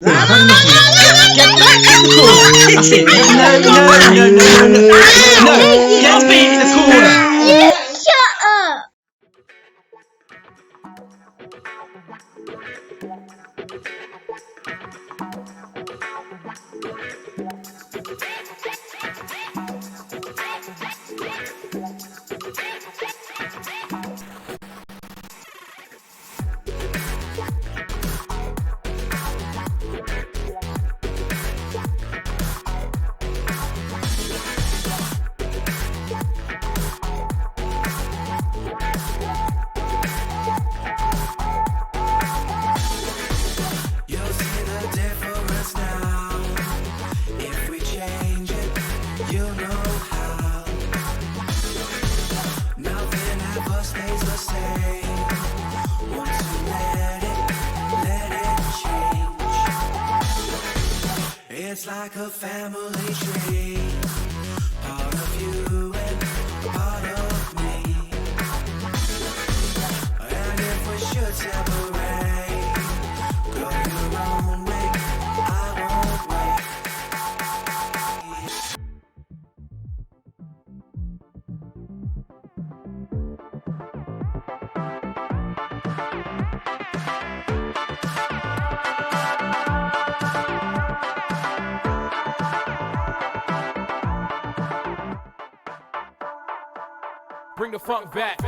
Get back in the corner. That's it. No. Get off me in the corner. Shut up. It's like a family tree, part of you and part of me. And if we should separate, go your own way, I won't wait. Bring the funk back.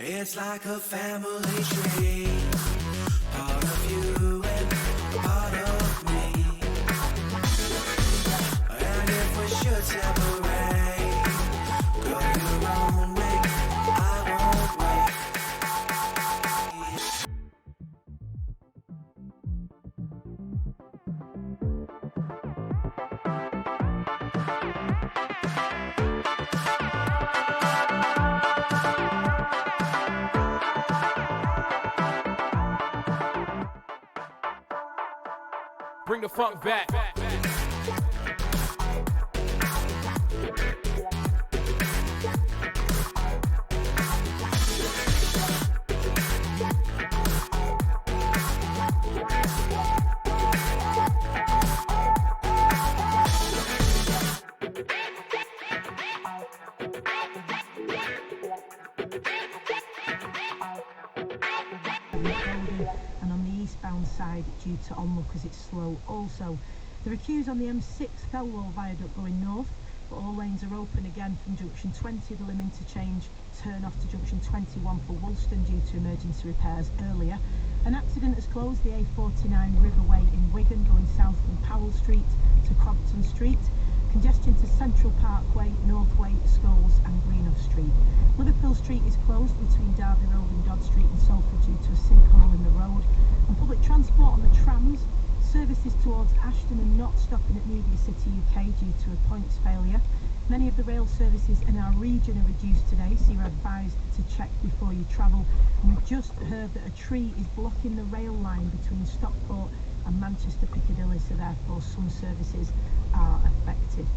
It's like a family tree, part of you and part of me. And if we should separate, go your own way, I won't wait. Bring the funk back. And on the eastbound side due to onlookers it's slow also. There are queues on the M6 Fellwall viaduct going north, but all lanes are open again from junction 20, the Lim interchange, turn off to junction 21 for Woolston due to emergency repairs earlier. An accident has closed the A49 Riverway in Wigan going south from Powell Street to Crompton Street. Congestion to Central Parkway, Northway, Scholes and Greenough Street. Liverpool Street is closed between Derby Road and Dodd Street and Salford due to a sinkhole in the road. And public transport on the trams, services towards Ashton and not stopping at Media City UK due to a points failure. Many of the rail services in our region are reduced today, so you're advised to check before you travel. And we've just heard that a tree is blocking the rail line between Stockport and Manchester Piccadilly, so therefore some services are affected.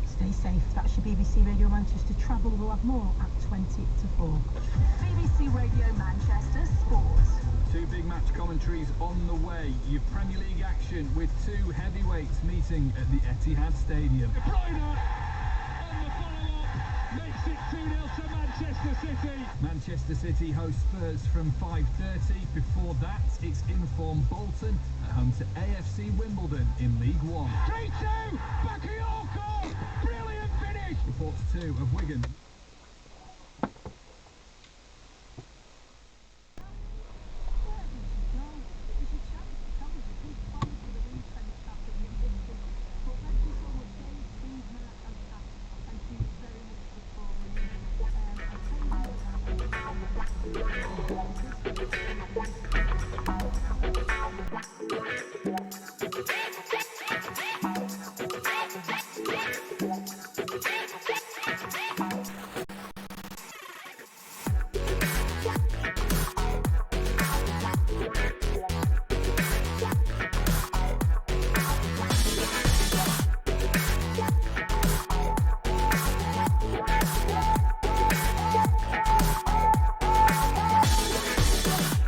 Stay safe. That's your BBC Radio Manchester travel. We'll have more at 20 to 4. BBC Radio Manchester Sports. Two big match commentaries on the way. Your Premier League action with two heavyweights meeting at the Etihad Stadium. De Bruyne on the follow-up makes it 2-0 to Manchester City. Manchester City host Spurs from 5:30. Before that, it's inform Bolton at home to AFC Wimbledon in League One. 3-2, Bakayoko, brilliant finish. Reports too of Wigan.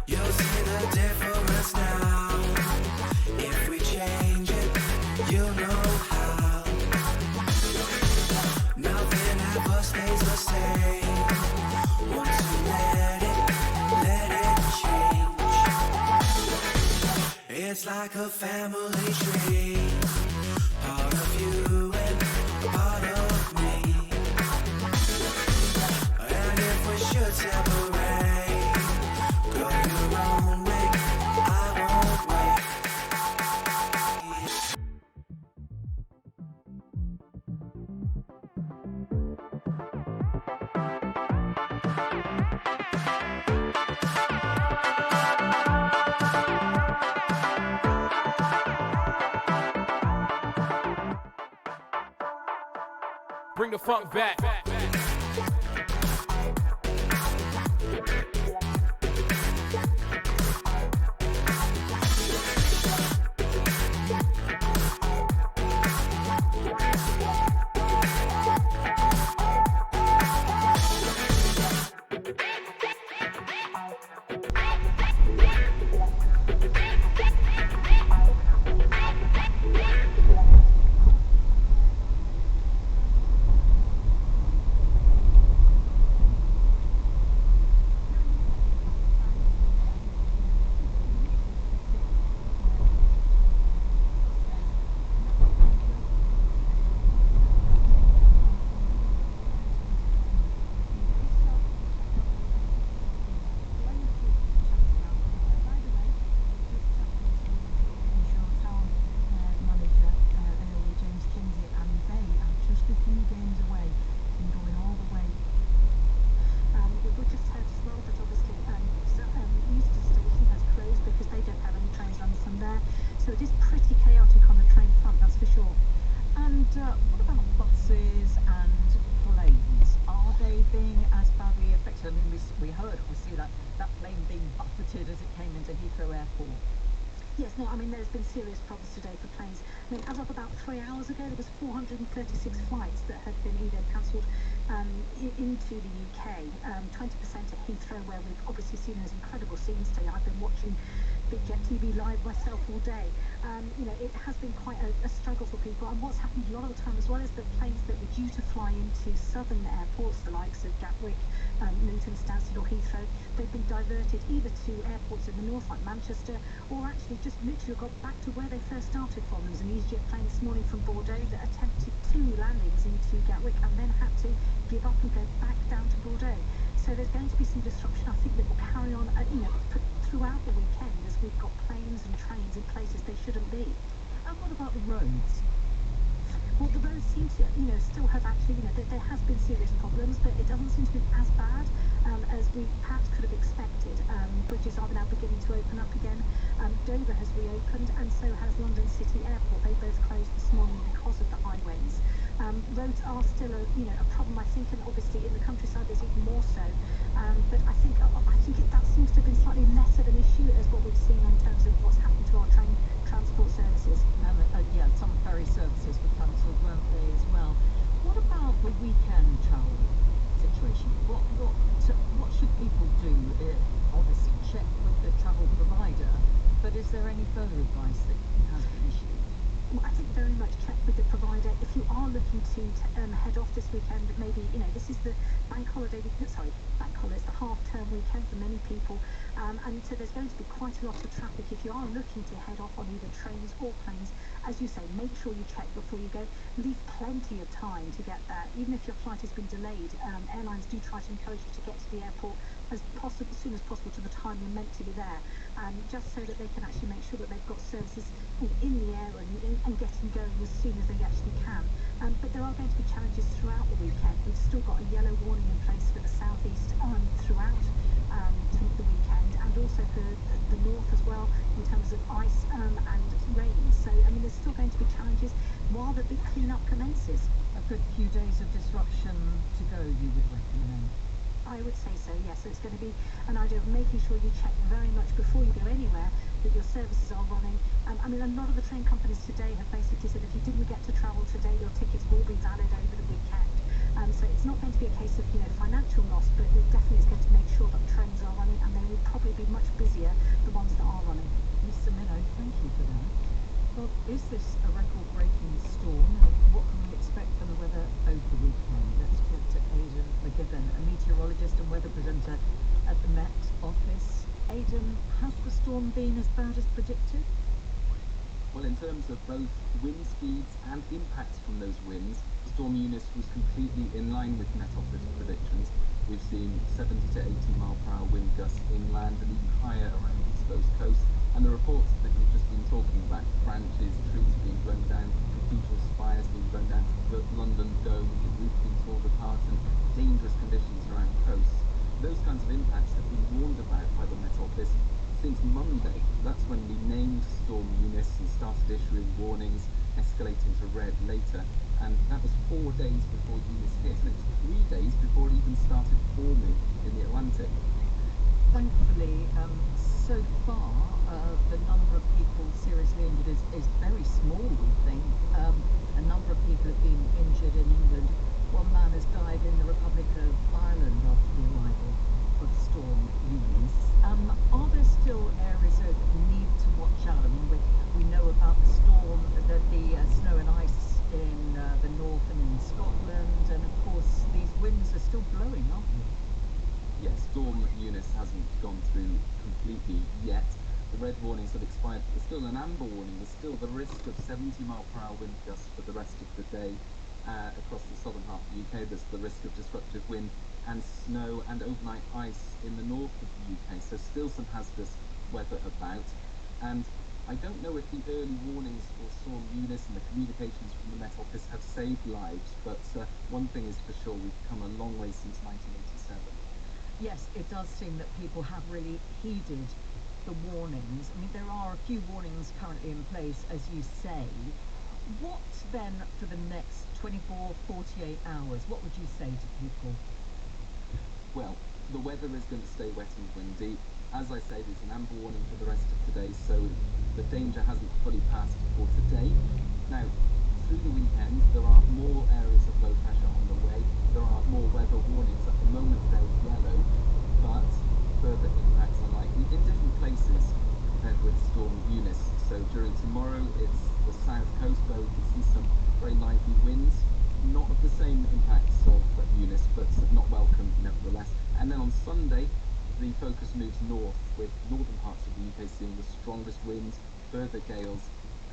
You'll see the difference now. If we change it, you'll know how. Nothing ever stays the same. Once you let it change. It's like a family tree. Part of you and part of me. And if we should separate, go your own way, I won't wait. Bring the funk back. So it is pretty chaotic on the train front, that's for sure. And what about buses and planes? Are they being as badly affected? I mean, we heard, obviously, that plane being buffeted as it came into Heathrow Airport. Yes, no, I mean, there's been serious problems today for planes. I mean, as of about 3 hours ago, there was 436 flights that had been either cancelled into the UK, 20% at Heathrow, where we've obviously seen those incredible scenes today. I've been watching Big Jet TV live myself all day. You know, it has been quite a struggle for people. And what's happened a lot of the time as well is that planes that were due to fly into southern airports, the likes of Gatwick, Luton, Stansted or Heathrow, they've been diverted either to airports in the north like Manchester, or actually just literally got back to where they first started from. There was an EasyJet plane this morning from Bordeaux that attempted 2 landings into Gatwick and then had to give up and go back down to Bordeaux. So there's going to be some disruption, I think, that will carry on, you know, throughout the weekend, as we've got planes and trains in places they shouldn't be. And what about the roads? Well, the roads seem to, you know, still have actually, you know, there has been serious problems, but it doesn't seem to be as bad as we perhaps could have expected. Bridges are now beginning to open up again. Dover has reopened, and so has London City Airport. They both closed this morning because of the high winds. Roads are still a problem, I think, and obviously in the countryside there's even more so. But I think that seems to have been slightly less of an issue as what we've seen in terms of what's happened to our train transport services. Yeah, some ferry services were cancelled, weren't they, as well? What about the weekend travel situation? What should people do? Obviously check with the travel but is there any further advice that has been issued? Well, I think very much check with the provider. If you are looking to head off this weekend, maybe, this is the bank holiday weekend, bank holiday, it's the half-term weekend for many people, and so there's going to be quite a lot of traffic. If you are looking to head off on either trains or planes, as you say, make sure you check before you go. Leave plenty of time to get there. Even if your flight has been delayed, airlines do try to encourage you to get to the airport as soon as possible to the time you're meant to be there, just so that they can actually make sure that they've got services in the air and getting going as soon as they actually can. But there are going to be challenges throughout the weekend. We've still got a yellow warning in place for the southeast throughout the weekend, and also for the north as well in terms of ice and rain. So there's still going to be challenges while the big clean-up commences. A good few days of disruption to go, you would recommend? I would say so, yes. So it's going to be an idea of making sure you check very much before you go anywhere that your services are running. A lot of the train companies today have basically said if you didn't get to travel today, your tickets will be valid over the weekend. So it's not going to be a case of financial loss, but it definitely is going to make sure that trains are running, and they will probably be much busier, the ones that are running. Mr. Minnow, thank you for that. Well, is this a record-breaking storm? What can we expect from the weather over the weekend? Let's talk to Aidan McGibbon, a meteorologist and weather presenter at the Met Office. Aidan, has the storm been as bad as predicted? Well, in terms of both wind speeds and impacts from those winds, Storm Eunice was completely in line with Met Office predictions. We've seen 70 to 80 mile per hour wind gusts inland and even higher around the exposed coast. And the reports that we've just been talking about, branches, trees being blown down, cathedral spires being blown down, the London Dome, the roof being torn apart, and dangerous conditions around coasts. Those kinds of impacts have been warned about by the Met Office since Monday. That's when we named Storm Eunice and started issuing warnings, escalating to red later. And that was 4 days before Eunice hit, and it was 3 days before it even started forming in the Atlantic. Thankfully, so far, the number of people seriously injured is very small, we think. A number of people have been injured in England. One man has died in the Republic of Ireland after the arrival of Storm Eunice. Are there still areas of need to watch out? We know about the storm, the snow and ice in the north and in Scotland, and of course these winds are still blowing, aren't they? Yes, Storm Eunice hasn't gone through completely yet. The red warnings have expired. There's still an amber warning. There's still the risk of 70 mile per hour wind gusts for the rest of the day. Across the southern half of the UK, there's the risk of disruptive wind and snow and overnight ice in the north of the UK. So still some hazardous weather about. And I don't know if the early warnings for Storm Eunice and the communications from the Met Office have saved lives, but one thing is for sure, we've come a long way since 1987. Yes, it does seem that people have really heeded the warnings. There are a few warnings currently in place, as you say. What then for the next 24, 48 hours? What would you say to people? Well, the weather is going to stay wet and windy. As I say, there's an amber warning for the rest of today, so the danger hasn't fully passed for today. Now, through the weekend, there are more areas of low pressure on the way. There are more weather warnings. At the moment, they're yellow, but further impacts are likely in different places compared with Storm Eunice. So during tomorrow, it's the south coast where we can see some very lively winds. Not of the same impacts of Eunice, but not welcome nevertheless. And then on Sunday, the focus moves north, with northern parts of the UK seeing the strongest winds, further gales,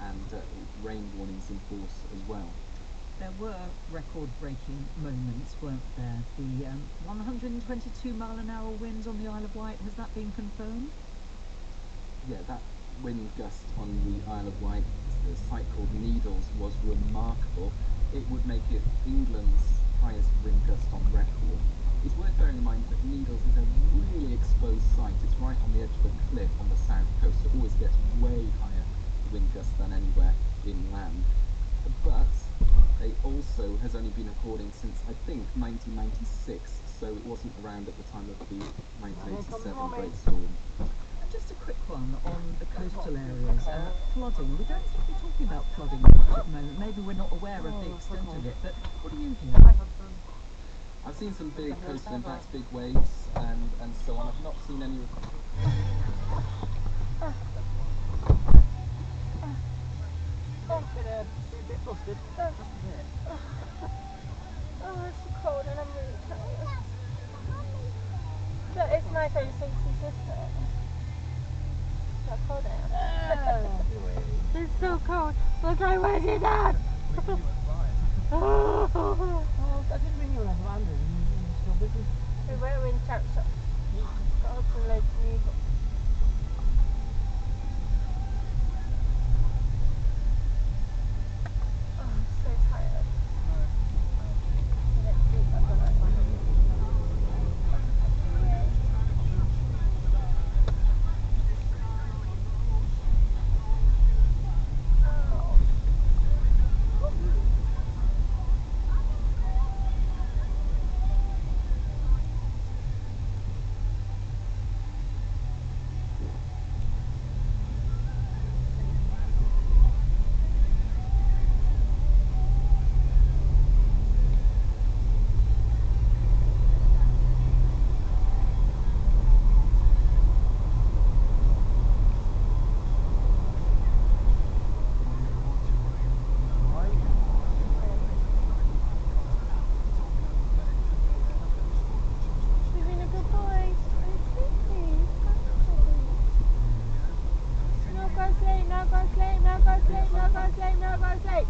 and rain warnings in force as well. There were record-breaking moments, weren't there? The 122 mile an hour winds on the Isle of Wight, has that been confirmed? Yeah, that wind gust on the Isle of Wight, the site called Needles, was remarkable. It would make it England's highest wind gust on record. It's worth bearing in mind that Needles is a really exposed site. It's right on the edge of a cliff on the south coast. It always gets way higher wind gusts than anywhere inland. But it also has only been recording since, I think, 1996, so it wasn't around at the time of the 1987 Great Storm. And just a quick one on the coastal areas, flooding. We don't seem to be talking about flooding much at the moment. Maybe we're not aware of the extent of it, but what do you hear? I've seen some big coastal impacts, big waves, and so on. I've not seen any. I'm gonna be a bit flustered. Just a bit. Oh, it's so cold and I'm really tired. But it's nice that you see two sisters. It's so cold out. It's so cold. Look, I where's your dad? Oh, I didn't ring you around London. You're still busy. We were in chat shop. Got up and loads of new books. Oh, I'm so tired. Next week I've got like my You've been a good boy. No go sleep, no go sleep, no go sleep, no go sleep, no go sleep.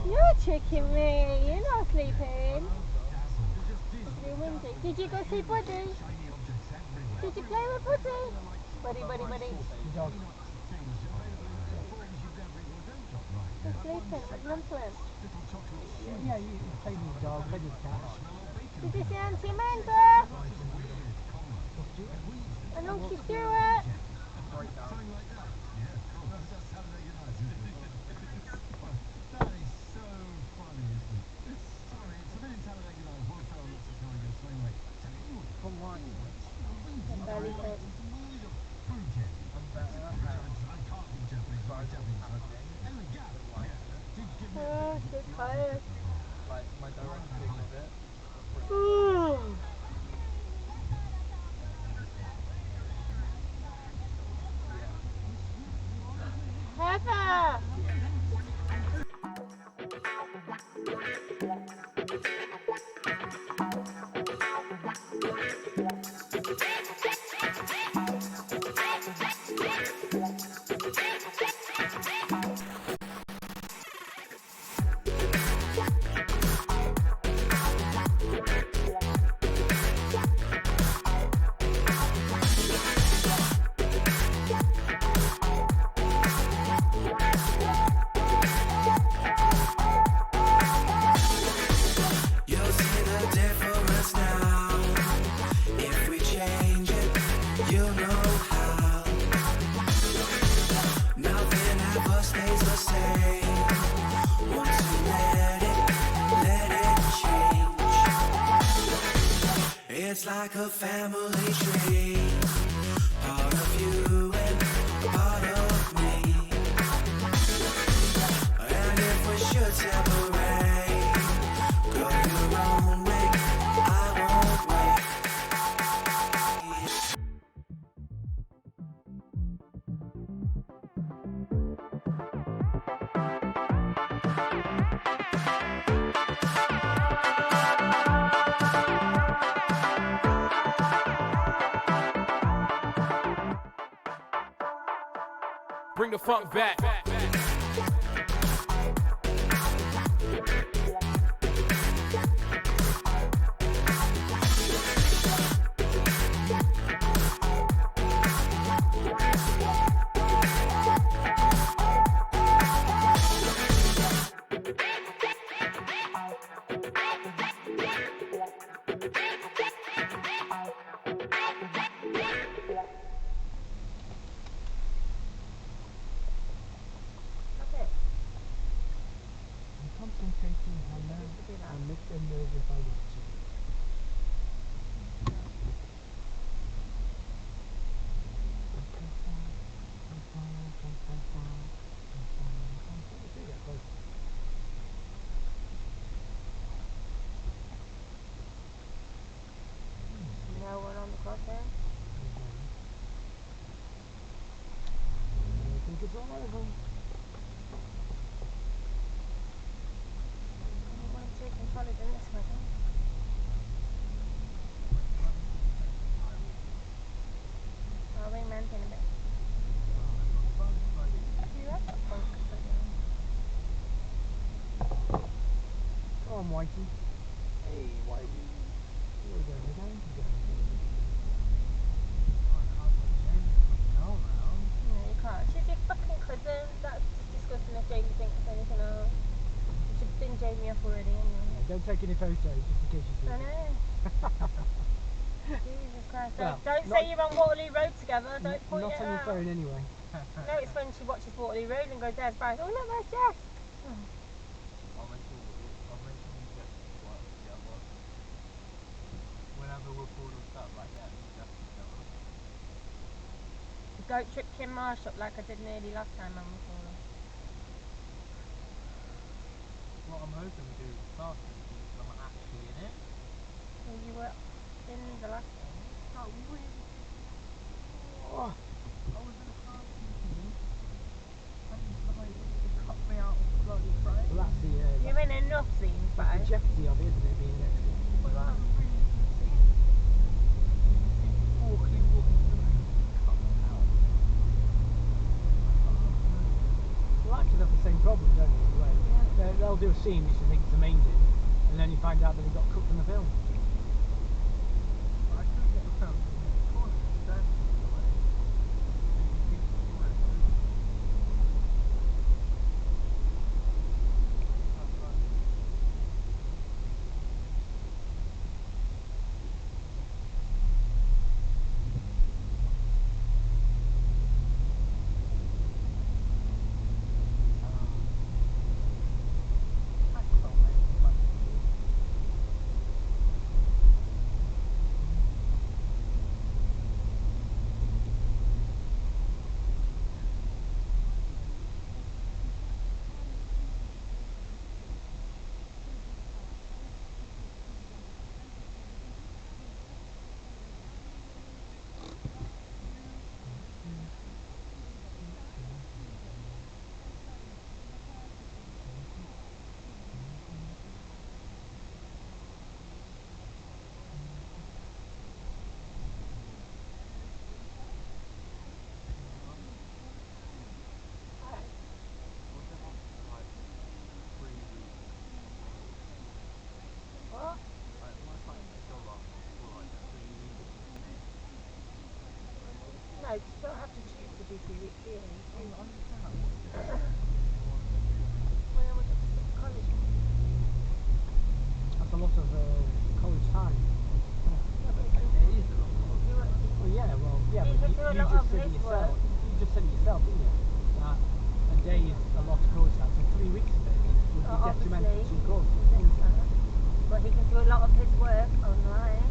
You're tricking me. You're not sleeping. It's really windy. Did you go see Buddy? Did you play with Buddy? Buddy, buddy, buddy. He's sleeping. What's wrong to him? Yeah, you played with the dog, played with the cat. Did you see Auntie Amanda? And Uncle Stuart? Barely fit. Oh, so tired. Ooh. Heather! You'll see the difference now. If we change it, you know how. Nothing ever stays the same. Once you let it change. It's like a family tree. Part of you and part of me. And if we should separate, go your own way, I won't wait. Bring the funk back. I'm concentrating on that and make them nerve if I want to. No one on the crosshair. I think it's all over. on, Whitey. Hey, Whitey. You're going again. No, you can't. She's your fucking cousin. That's just disgusting if Jamie thinks anything else. You should bin Jamie off already anyway. Don't take any photos just in case you see I it. know. Jesus Christ. Well, Don't say you're on Waterloo Road together. Don't point Not it on your out. phone anyway. No, it's when she watches Waterloo Road and goes, there's Bryce. Oh, look, there's Jess. I'll make sure we get work together. Whenever we're bored of stuff like that, we just together. Don't trip Kim Marsh up like I did nearly last time on the corner. What I'm hoping we do this afternoon is I'm actually in it. Well, you were in the last one. No, we were in. Oh. I was in a car meeting and they cut me out of bloody frame. Well, that's the. You're in enough scenes, but That's the jeopardy of it, isn't it, being next to it? Well, that was really good scene. Walking through, cut me out. Well, actors have the same problem, don't they? Anyway, they'll do a scene which they think is amazing, and then you find out that it got cut from the film. I couldn't get the film in the corner, stand in the way. And you think you were through. no, you don't have to choose to do 3 weeks here. Well, I went to college. That's a lot of college time. Well, yeah, well, yeah, You but can do a you lot just of said it this yourself. work. You just said it yourself, didn't you? That a day is a lot of college time, so 3 weeks of it would be detrimental to your course. But he can do a lot of his work online.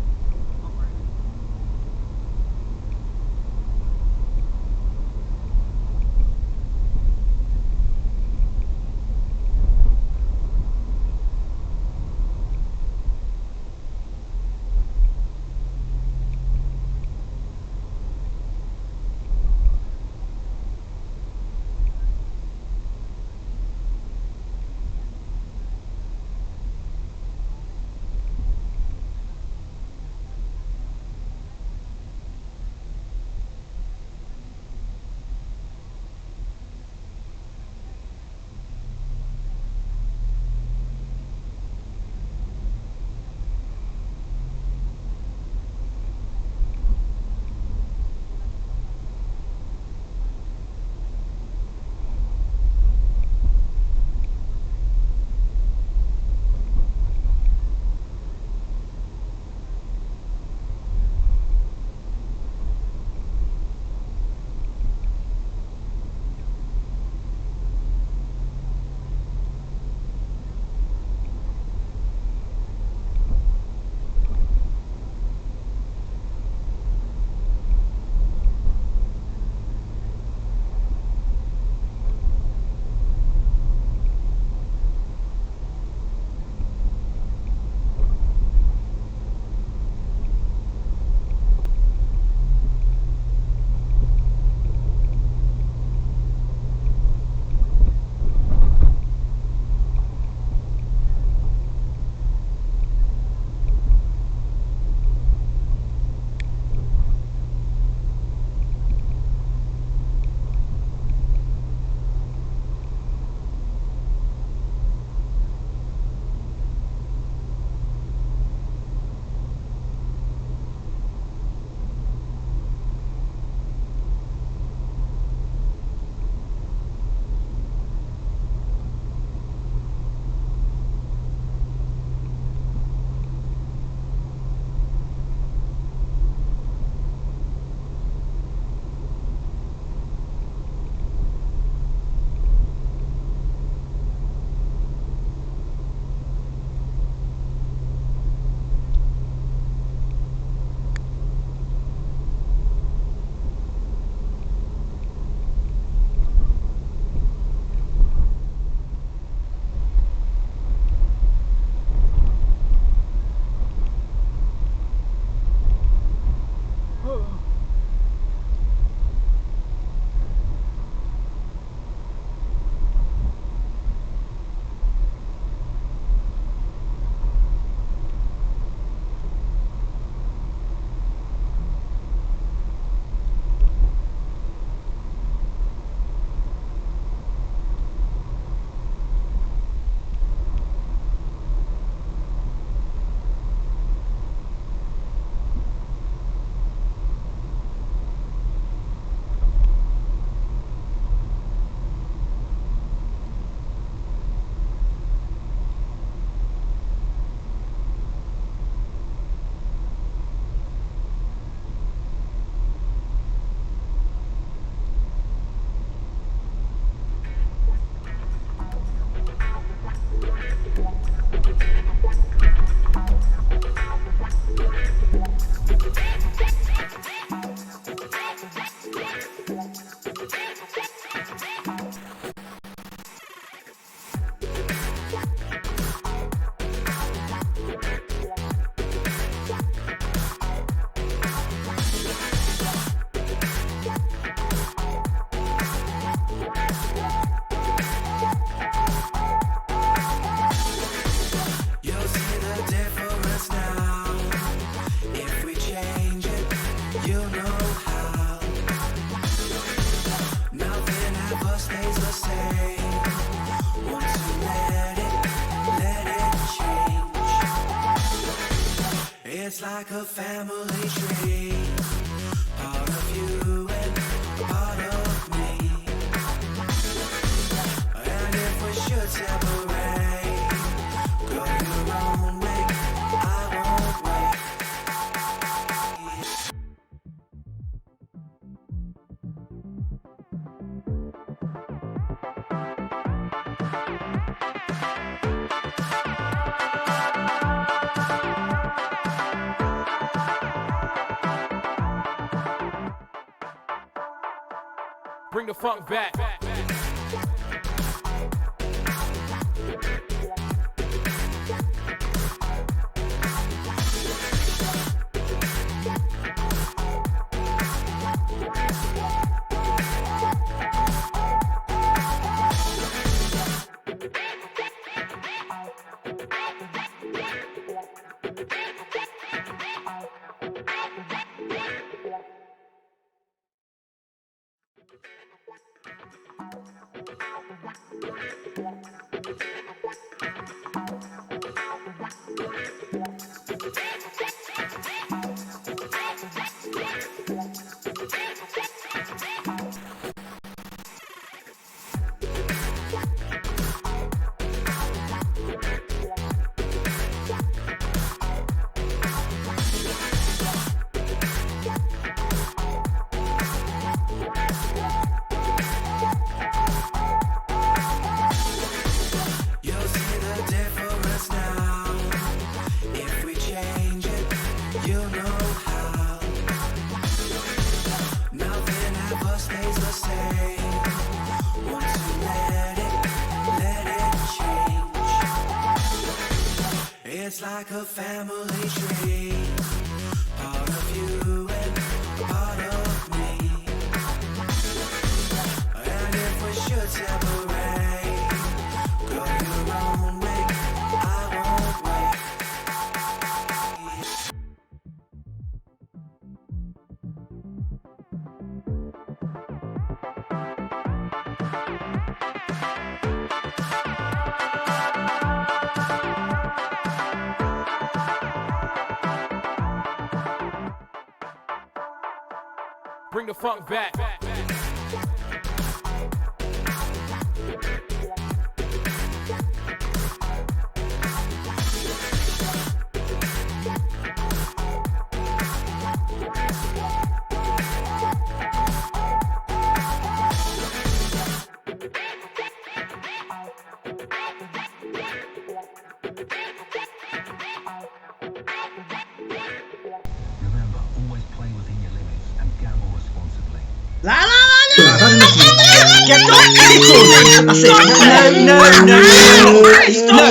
like a family tree. Part of you and part of me. And if we should separate, go your own way, I won't wait. Bring the funk back. It's like a family tree. Part of you and part of me. And if we should separate, go your own way, I won't wait. Bring the funk back. Remember, always play within your limits and gamble responsibly. La la la la! Get off! That's it. No.